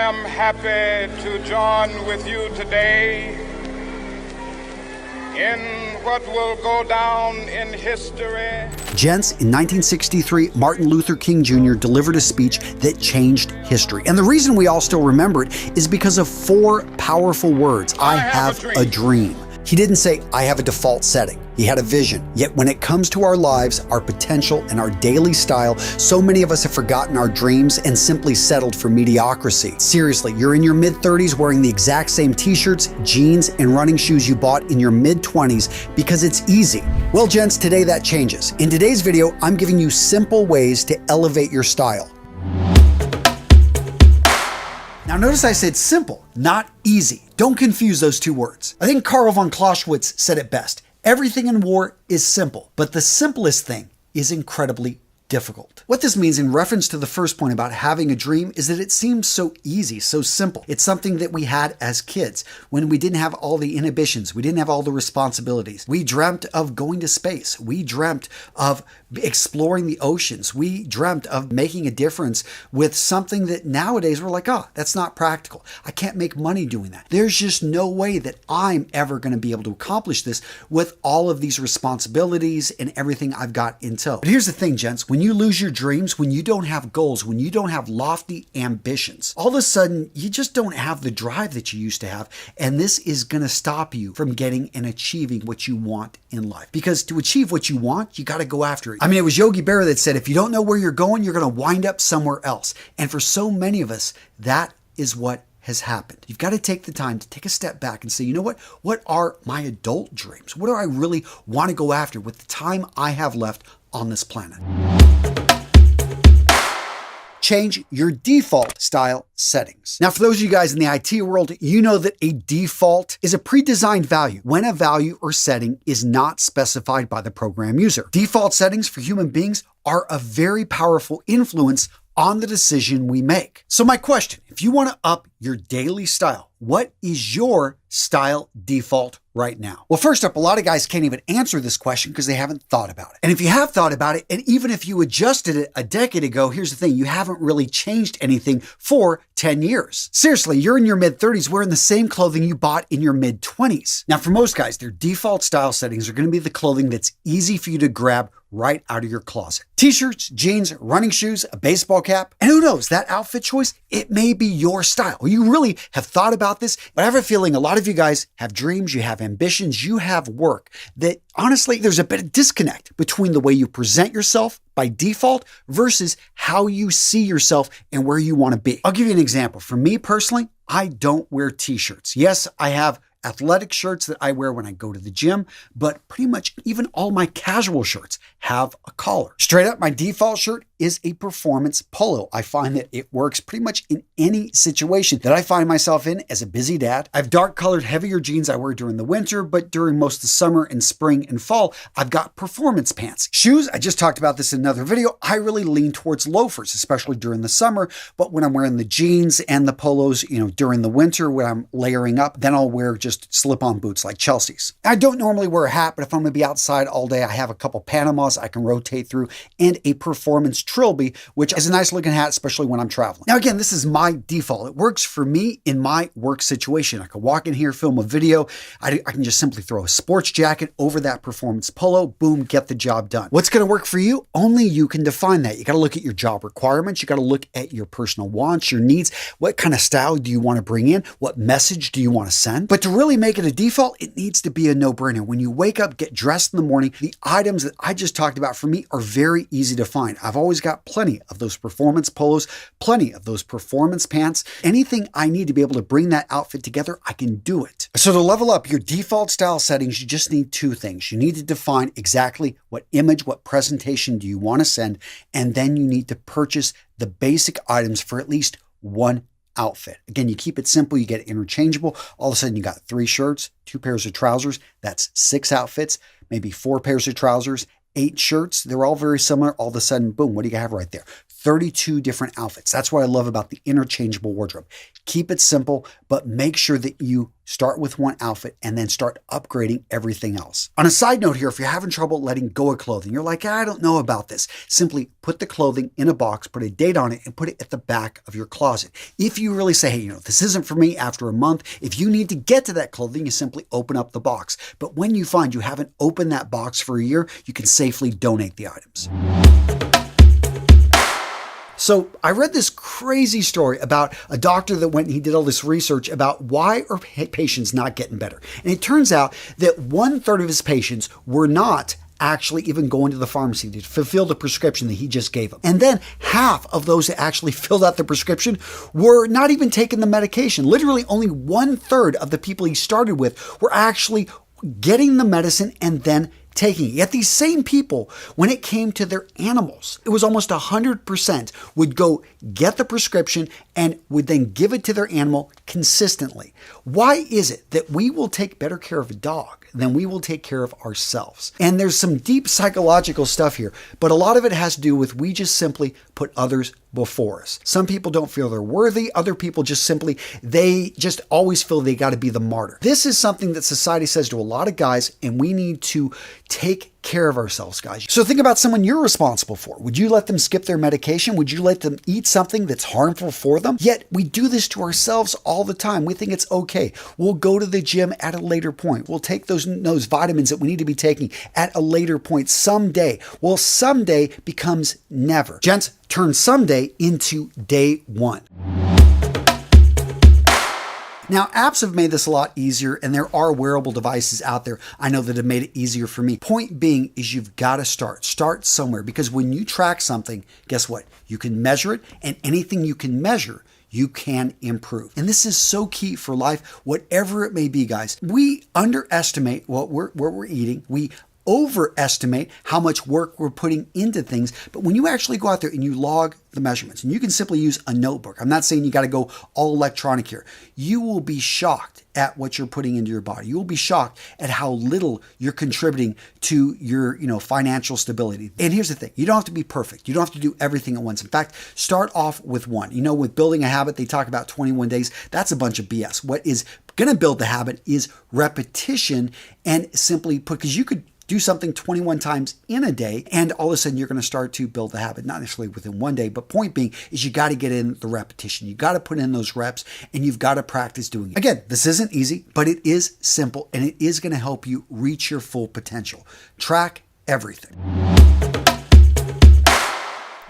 am happy to join with you today in what will go down in history. Gents, in 1963, Martin Luther King Jr. delivered a speech that changed history. And the reason we all still remember it is because of four powerful words. I have a dream. He didn't say, I have a default setting. He had a vision. Yet when it comes to our lives, our potential, and our daily style, so many of us have forgotten our dreams and simply settled for mediocrity. Seriously, you're in your mid-30s wearing the exact same t-shirts, jeans, and running shoes you bought in your mid-20s because it's easy. Well, gents, today that changes. In today's video, I'm giving you simple ways to elevate your style. Now notice I said simple, not easy. Don't confuse those two words. I think Karl von Clausewitz said it best. Everything in war is simple, but the simplest thing is incredibly difficult. What this means in reference to the first point about having a dream is that it seems so easy, so simple. It's something that we had as kids when we didn't have all the inhibitions. We didn't have all the responsibilities. We dreamt of going to space. We dreamt of exploring the oceans. We dreamt of making a difference with something that nowadays we're like, oh, that's not practical. I can't make money doing that. There's just no way that I'm ever going to be able to accomplish this with all of these responsibilities and everything I've got in tow. But here's the thing, gents. When you lose your dreams, when you don't have goals, when you don't have lofty ambitions, all of a sudden you just don't have the drive that you used to have. And this is going to stop you from getting and achieving what you want in life. Because to achieve what you want, you got to go after it. I mean, it was Yogi Berra that said, if you don't know where you're going to wind up somewhere else. And for so many of us, that is what has happened. You've got to take the time to take a step back and say, you know what? What are my adult dreams? What do I really want to go after with the time I have left on this planet? Change your default style settings. Now, for those of you guys in the IT world, you know that a default is a pre-designed value when a value or setting is not specified by the program user. Default settings for human beings are a very powerful influence on the decision we make. So my question, if you want to up your daily style, what is your style default right now? Well, first up, a lot of guys can't even answer this question because they haven't thought about it. And if you have thought about it, and even if you adjusted it a decade ago, here's the thing, you haven't really changed anything for 10 years. Seriously, you're in your mid-30s wearing the same clothing you bought in your mid-20s. Now, for most guys, their default style settings are going to be the clothing that's easy for you to grab right out of your closet. T-shirts, jeans, running shoes, a baseball cap, and who knows, that outfit choice, it may be your style. You really have thought about this, but I have a feeling a lot of you guys have dreams, you have ambitions, you have work that honestly, there's a bit of disconnect between the way you present yourself by default versus how you see yourself and where you want to be. I'll give you an example. For me personally, I don't wear t-shirts. Yes, I have athletic shirts that I wear when I go to the gym, but pretty much even all my casual shirts have a collar. Straight up, my default shirt is a performance polo. I find that it works pretty much in any situation that I find myself in as a busy dad. I have dark colored, heavier jeans I wear during the winter, but during most of the summer and spring and fall, I've got performance pants. Shoes, I just talked about this in another video. I really lean towards loafers, especially during the summer, but when I'm wearing the jeans and the polos, during the winter, when I'm layering up, then I'll wear just slip-on boots like Chelsea's. I don't normally wear a hat, but if I'm going to be outside all day, I have a couple Panamas I can rotate through and a performance trilby, which is a nice looking hat, especially when I'm traveling. Now, again, this is my default. It works for me in my work situation. I can walk in here, film a video. I can just simply throw a sports jacket over that performance polo, boom, get the job done. What's going to work for you? Only you can define that. You got to look at your job requirements. You got to look at your personal wants, your needs. What kind of style do you want to bring in? What message do you want to send? But to really make it a default, it needs to be a no-brainer. When you wake up, get dressed in the morning, the items that I just talked about for me are very easy to find. I've always got plenty of those performance polos, plenty of those performance pants. Anything I need to be able to bring that outfit together, I can do it. So to level up your default style settings, you just need two things. You need to define exactly what image, what presentation do you want to send, and then you need to purchase the basic items for at least one outfit. Again, you keep it simple, you get it interchangeable. All of a sudden you got 3 shirts, 2 pairs of trousers, that's 6 outfits, maybe 4 pairs of trousers, 8 shirts. They're all very similar. All of a sudden, boom, what do you have right there? 32 different outfits. That's what I love about the interchangeable wardrobe. Keep it simple, but make sure that you start with one outfit and then start upgrading everything else. On a side note here, if you're having trouble letting go of clothing, you're like, I don't know about this. Simply put the clothing in a box, put a date on it, and put it at the back of your closet. If you really say, hey, this isn't for me after a month, if you need to get to that clothing, you simply open up the box. But when you find you haven't opened that box for a year, you can safely donate the items. So I read this crazy story about a doctor that went and he did all this research about why are patients not getting better. And it turns out that 1/3 of his patients were not actually even going to the pharmacy to fulfill the prescription that he just gave them. And then half of those that actually filled out the prescription were not even taking the medication. Literally only 1/3 of the people he started with were actually getting the medicine and then taking it. Yet these same people, when it came to their animals, it was almost 100% would go get the prescription and would then give it to their animal consistently. Why is it that we will take better care of a dog than we will take care of ourselves? And there's some deep psychological stuff here, but a lot of it has to do with we just simply put others before us. Some people don't feel they're worthy. Other people they just always feel they got to be the martyr. This is something that society says to a lot of guys, and we need to take care of ourselves, guys. So think about someone you're responsible for. Would you let them skip their medication? Would you let them eat something that's harmful for them? Yet we do this to ourselves all the time. We think it's okay. We'll go to the gym at a later point. We'll take those vitamins that we need to be taking at a later point someday. Well, someday becomes never. Gents, turn someday into day one. Now, apps have made this a lot easier, and there are wearable devices out there I know that have made it easier for me. Point being is you've got to start somewhere, because when you track something, guess what? You can measure it, and anything you can measure, you can improve. And this is so key for life, whatever it may be, guys. We underestimate what we're eating. We overestimate how much work we're putting into things. But when you actually go out there and you log the measurements, and you can simply use a notebook. I'm not saying you got to go all electronic here. You will be shocked at what you're putting into your body. You will be shocked at how little you're contributing to your, financial stability. And here's the thing. You don't have to be perfect. You don't have to do everything at once. In fact, start off with one. With building a habit, they talk about 21 days. That's a bunch of BS. What is going to build the habit is repetition, and simply put, because you could do something 21 times in a day, and all of a sudden you're going to start to build the habit, not necessarily within one day, but point being is you got to get in the repetition. You got to put in those reps, and you've got to practice doing it. Again, this isn't easy, but it is simple, and it is going to help you reach your full potential. Track everything.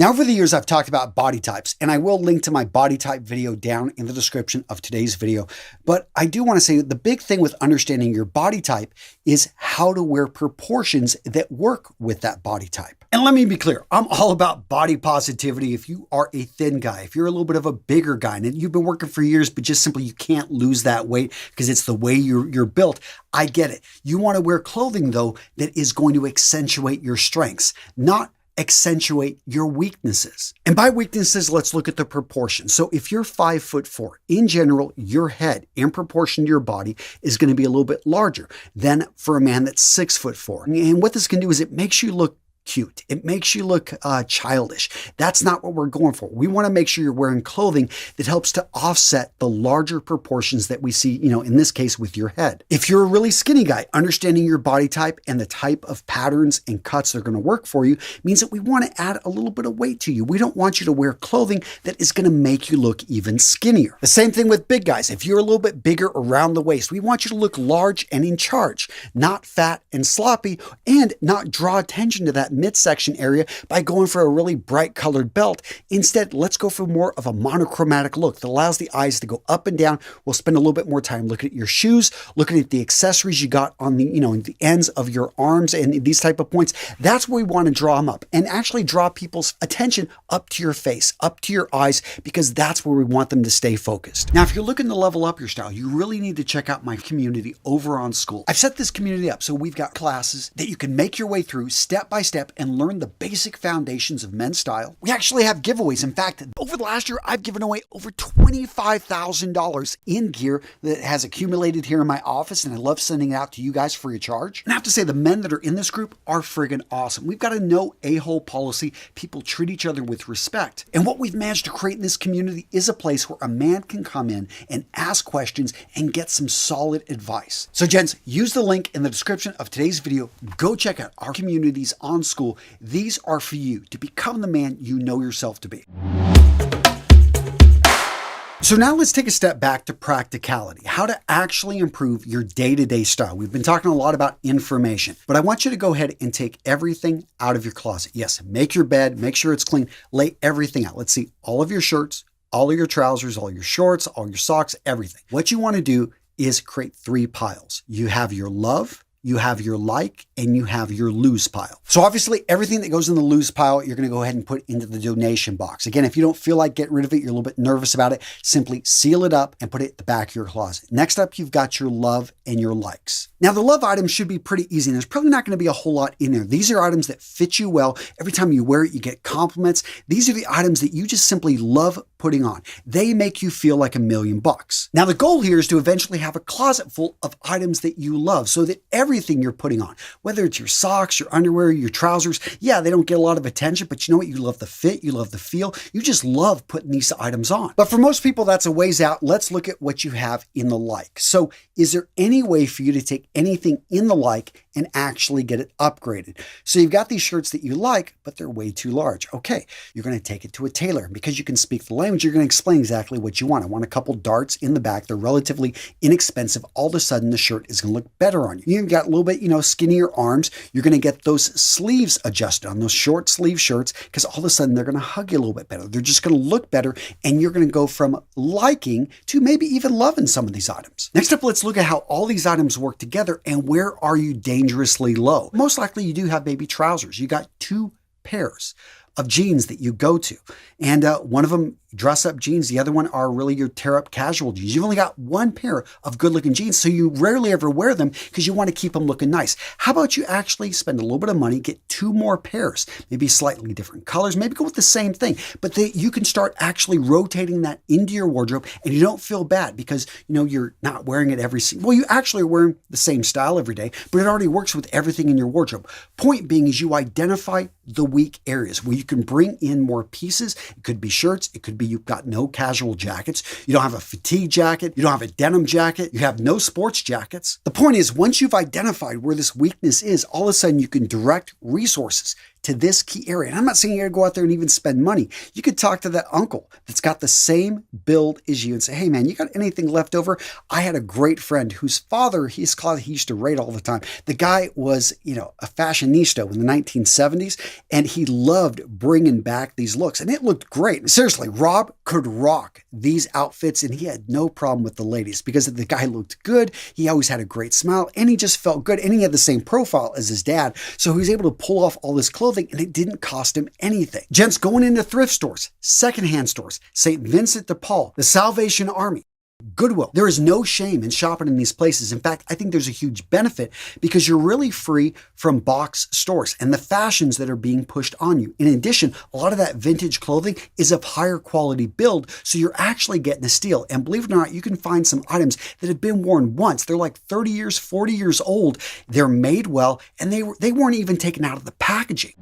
Now, over the years, I've talked about body types, and I will link to my body type video down in the description of today's video. But I do want to say that the big thing with understanding your body type is how to wear proportions that work with that body type. And let me be clear, I'm all about body positivity. If you are a thin guy, if you're a little bit of a bigger guy, and you've been working for years, but just simply you can't lose that weight because it's the way you're built, I get it. You want to wear clothing, though, that is going to accentuate your strengths, not accentuate your weaknesses. And by weaknesses, let's look at the proportions. So if you're 5'4", in general, your head in proportion to your body is going to be a little bit larger than for a man that's 6'4". And what this can do is it makes you look cute. It makes you look childish. That's not what we're going for. We want to make sure you're wearing clothing that helps to offset the larger proportions that we see, in this case with your head. If you're a really skinny guy, understanding your body type and the type of patterns and cuts that are going to work for you means that we want to add a little bit of weight to you. We don't want you to wear clothing that is going to make you look even skinnier. The same thing with big guys. If you're a little bit bigger around the waist, we want you to look large and in charge, not fat and sloppy, and not draw attention to that midsection area by going for a really bright colored belt. Instead, let's go for more of a monochromatic look that allows the eyes to go up and down. We'll spend a little bit more time looking at your shoes, looking at the accessories you got on the, the ends of your arms and these type of points. That's where we want to draw them up and actually draw people's attention up to your face, up to your eyes, because that's where we want them to stay focused. Now, if you're looking to level up your style, you really need to check out my community over on School. I've set this community up so we've got classes that you can make your way through step by step step and learn the basic foundations of men's style. We actually have giveaways. In fact, over the last year, I've given away over $25,000 in gear that has accumulated here in my office, and I love sending it out to you guys free of charge. And I have to say, the men that are in this group are friggin' awesome. We've got a no a-hole policy. People treat each other with respect. And what we've managed to create in this community is a place where a man can come in and ask questions and get some solid advice. So gents, use the link in the description of today's video. Go check out our communities on School. These are for you to become the man you know yourself to be. So now let's take a step back to practicality, how to actually improve your day-to-day style. We've been talking a lot about information, but I want you to go ahead and take everything out of your closet. Yes, make your bed, make sure it's clean, lay everything out. Let's see all of your shirts, all of your trousers, all your shorts, all your socks, everything. What you want to do is create 3 piles. You have your love, you have your like, and you have your lose pile. So obviously everything that goes in the lose pile, you're going to go ahead and put into the donation box. Again, if you don't feel like getting rid of it, you're a little bit nervous about it, simply seal it up and put it at the back of your closet. Next up, you've got your love and your likes. Now the love items should be pretty easy, and there's probably not going to be a whole lot in there. These are items that fit you well. Every time you wear it, you get compliments. These are the items that you just simply love putting on. They make you feel like $1,000,000. Now the goal here is to eventually have a closet full of items that you love, so that everything you're putting on, whether it's your socks, your underwear, your trousers, yeah, they don't get a lot of attention, but you know what? You love the fit, you love the feel, you just love putting these items on. But for most people, that's a ways out. Let's look at what you have in the like. So is there any way for you to take anything in the like and actually get it upgraded? So you've got these shirts that you like, but they're way too large. Okay, you're going to take it to a tailor. And because you can speak the language, you're going to explain exactly what you want. I want a couple darts in the back. They're relatively inexpensive. All of a sudden, the shirt is going to look better on you. You've got a little bit, skinnier arms. You're going to get those sleeves adjusted on those short sleeve shirts, because all of a sudden they're going to hug you a little bit better. They're just going to look better, and you're going to go from liking to maybe even loving some of these items. Next up, let's look at how all these items work together and where are you dangerously low. Most likely you do have baby trousers. You got 2 pairs of jeans that you go to, and one of them dress up jeans, the other one are really your tear up casual jeans. You've only got 1 pair of good looking jeans, so you rarely ever wear them because you want to keep them looking nice. How about you actually spend a little bit of money, get 2 more pairs, maybe slightly different colors, maybe go with the same thing, but you can start actually rotating that into your wardrobe, and you don't feel bad because you're not wearing it every single, well, you actually are wearing the same style every day, but it already works with everything in your wardrobe. Point being is you identify the weak areas where you can bring in more pieces. It could be shirts, it could be you've got no casual jackets, you don't have a fatigue jacket, you don't have a denim jacket, you have no sports jackets. The point is, once you've identified where this weakness is, all of a sudden you can direct resources to this key area. And I'm not saying you gotta go out there and even spend money. You could talk to that uncle that's got the same build as you and say, hey man, you got anything left over? I had a great friend whose father, his closet he used to raid all the time. The guy was, a fashionista in the 1970s, and he loved bringing back these looks, and it looked great. Seriously, Rob could rock these outfits, and he had no problem with the ladies because the guy looked good. He always had a great smile, and he just felt good, and he had the same profile as his dad, so he was able to pull off all this clothing, and it didn't cost him anything. Gents, going into thrift stores, secondhand stores, St. Vincent de Paul, the Salvation Army, Goodwill. There is no shame in shopping in these places. In fact, I think there's a huge benefit because you're really free from box stores and the fashions that are being pushed on you. In addition, a lot of that vintage clothing is of higher quality build, so you're actually getting a steal. And believe it or not, you can find some items that have been worn once. They're like 30 years, 40 years old. They're made well, and they weren't even taken out of the packaging.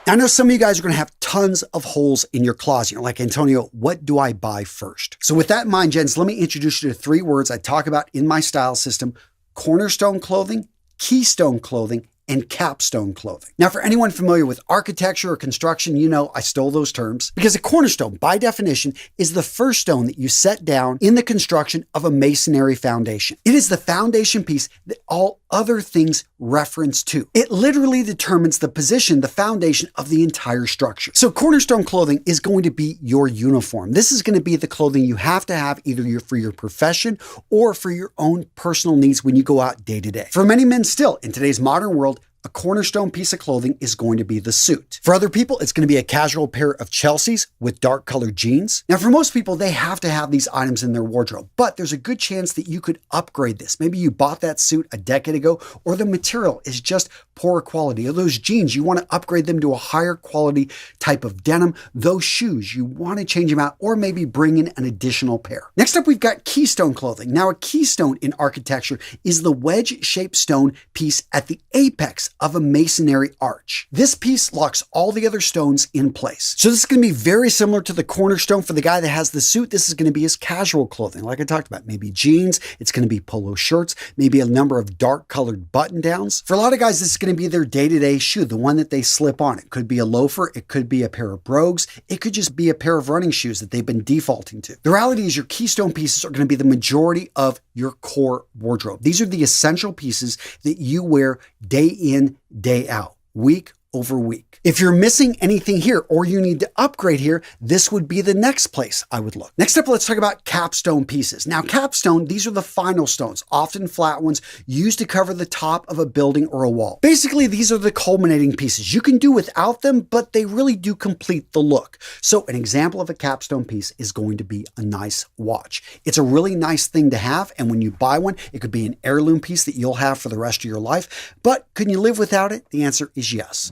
Now, I know some of you guys are going to have tons of holes in your closet. You're like, Antonio, what do I buy first? So with that in mind, gents, let me introduce you to 3 words I talk about in my style system: cornerstone clothing, keystone clothing, and capstone clothing. Now, for anyone familiar with architecture or construction, I stole those terms because a cornerstone, by definition, is the first stone that you set down in the construction of a masonry foundation. It is the foundation piece that all other things reference to. It literally determines the position, the foundation of the entire structure. So cornerstone clothing is going to be your uniform. This is going to be the clothing you have to have either for your profession or for your own personal needs when you go out day to day. For many men still, in today's modern world, a cornerstone piece of clothing is going to be the suit. For other people, it's going to be a casual pair of Chelseas with dark colored jeans. Now, for most people, they have to have these items in their wardrobe, but there's a good chance that you could upgrade this. Maybe you bought that suit a decade ago, or the material is just poor quality. Or those jeans, you want to upgrade them to a higher quality type of denim. Those shoes, you want to change them out, or maybe bring in an additional pair. Next up, we've got keystone clothing. Now, a keystone in architecture is the wedge-shaped stone piece at the apex of a masonry arch. This piece locks all the other stones in place. So this is going to be very similar to the cornerstone for the guy that has the suit. This is going to be his casual clothing, like I talked about. Maybe jeans, it's going to be polo shirts, maybe a number of dark colored button downs. For a lot of guys, this is going to be their day-to-day shoe, the one that they slip on. It could be a loafer, it could be a pair of brogues, it could just be a pair of running shoes that they've been defaulting to. The reality is your keystone pieces are going to be the majority of your core wardrobe. These are the essential pieces that you wear day in, day out, week over week. If you're missing anything here or you need to upgrade here, this would be the next place I would look. Next up, let's talk about capstone pieces. Now, capstone, these are the final stones, often flat ones, used to cover the top of a building or a wall. Basically, these are the culminating pieces. You can do without them, but they really do complete the look. So an example of a capstone piece is going to be a nice watch. It's a really nice thing to have, and when you buy one, it could be an heirloom piece that you'll have for the rest of your life. But can you live without it? The answer is yes.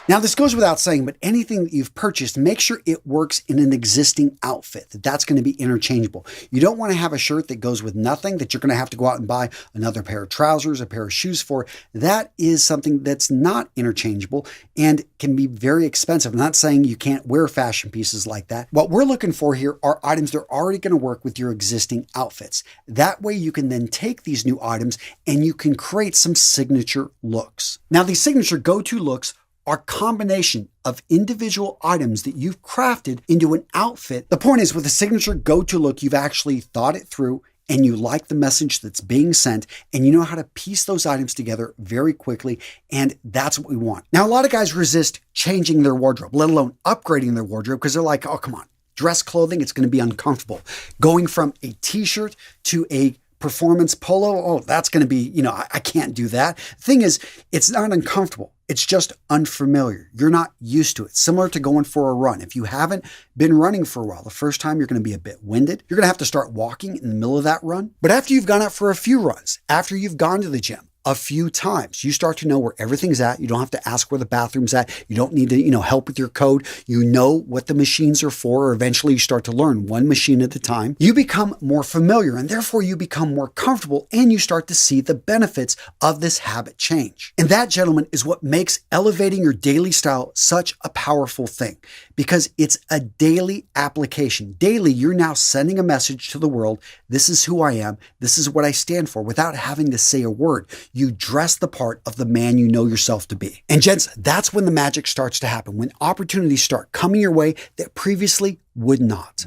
Now, this goes without saying, but anything that you've purchased, make sure it works in an existing outfit, that's going to be interchangeable. You don't want to have a shirt that goes with nothing, that you're going to have to go out and buy another pair of trousers, a pair of shoes for. That is something that's not interchangeable and can be very expensive. I'm not saying you can't wear fashion pieces like that. What we're looking for here are items that are already going to work with your existing outfits. That way you can then take these new items and you can create some signature looks. Now, these signature go-to looks are combination of individual items that you've crafted into an outfit. The point is, with a signature go-to look, you've actually thought it through and you like the message that's being sent and you know how to piece those items together very quickly, and that's what we want. Now, a lot of guys resist changing their wardrobe, let alone upgrading their wardrobe, because they're like, oh, come on, dress clothing, it's going to be uncomfortable. Going from a t-shirt to a performance polo, oh, that's going to be, I can't do that. The thing is, it's not uncomfortable. It's just unfamiliar. You're not used to it. Similar to going for a run. If you haven't been running for a while, the first time you're going to be a bit winded. You're going to have to start walking in the middle of that run. But after you've gone out for a few runs, after you've gone to the gym a few times, you start to know where everything's at. You don't have to ask where the bathroom's at. You don't need to, help with your code. You know what the machines are for, or eventually you start to learn one machine at a time. You become more familiar and therefore you become more comfortable and you start to see the benefits of this habit change. And that, gentlemen, is what makes elevating your daily style such a powerful thing, because it's a daily application. Daily, you're now sending a message to the world. This is who I am. This is what I stand for, without having to say a word. You dress the part of the man you know yourself to be. And gents, that's when the magic starts to happen, when opportunities start coming your way that previously would not.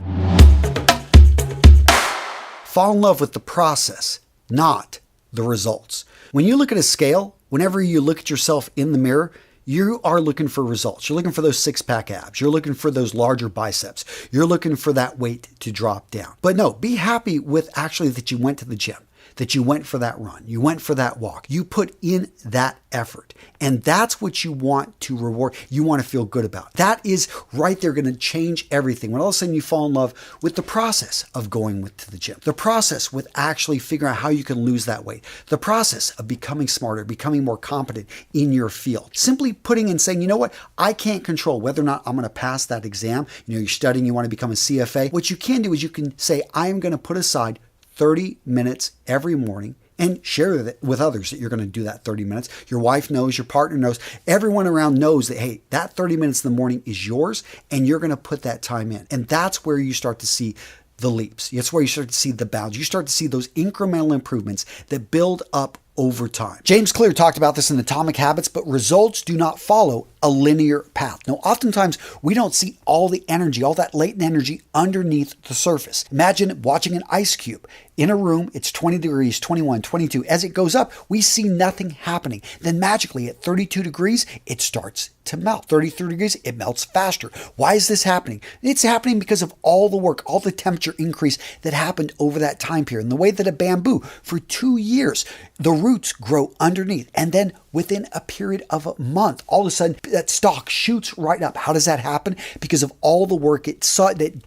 Fall in love with the process, not the results. When you look at a scale, whenever you look at yourself in the mirror, you are looking for results. You're looking for those six-pack abs. You're looking for those larger biceps. You're looking for that weight to drop down. But no, be happy with actually that you went to the gym, that you went for that run, you went for that walk. You put in that effort. And that's what you want to reward. You want to feel good about. That is right there going to change everything. When all of a sudden you fall in love with the process of going to the gym, the process with actually figuring out how you can lose that weight, the process of becoming smarter, becoming more competent in your field. Simply putting and saying, you know what, I can't control whether or not I'm going to pass that exam. You're studying, you want to become a CFA. What you can do is you can say, I am going to put aside 30 minutes every morning and share with others that you're going to do that 30 minutes. Your wife knows, your partner knows, everyone around knows that, hey, that 30 minutes in the morning is yours and you're going to put that time in. And that's where you start to see the leaps. That's where you start to see the bounds. You start to see those incremental improvements that build up over time. James Clear talked about this in Atomic Habits, but results do not follow a linear path. Now, oftentimes we don't see all the energy, all that latent energy underneath the surface. Imagine watching an ice cube. In a room, it's 20 degrees, 21, 22. As it goes up, we see nothing happening. Then magically at 32 degrees, it starts to melt. 33 degrees, it melts faster. Why is this happening? It's happening because of all the work, all the temperature increase that happened over that time period. And the way that a bamboo, for 2 years, the root roots grow underneath. And then within a period of a month, all of a sudden that stalk shoots right up. How does that happen? Because of all the work it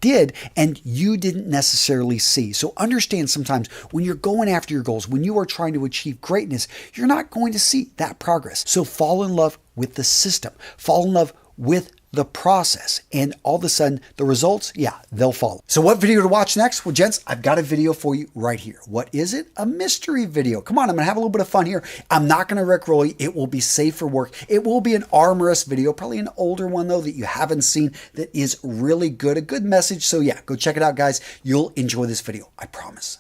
did and you didn't necessarily see. So understand sometimes when you're going after your goals, when you are trying to achieve greatness, you're not going to see that progress. So fall in love with the system, fall in love with the process, and all of a sudden the results, yeah, they'll follow. So what video to watch next? Well, gents, I've got a video for you right here. What is it? A mystery video. Come on, I'm gonna have a little bit of fun here. I'm not gonna rickroll you. It will be safe for work. It will be an armorous video, probably an older one though that you haven't seen, that is really good, a good message. So yeah, go check it out, guys. You'll enjoy this video, I promise.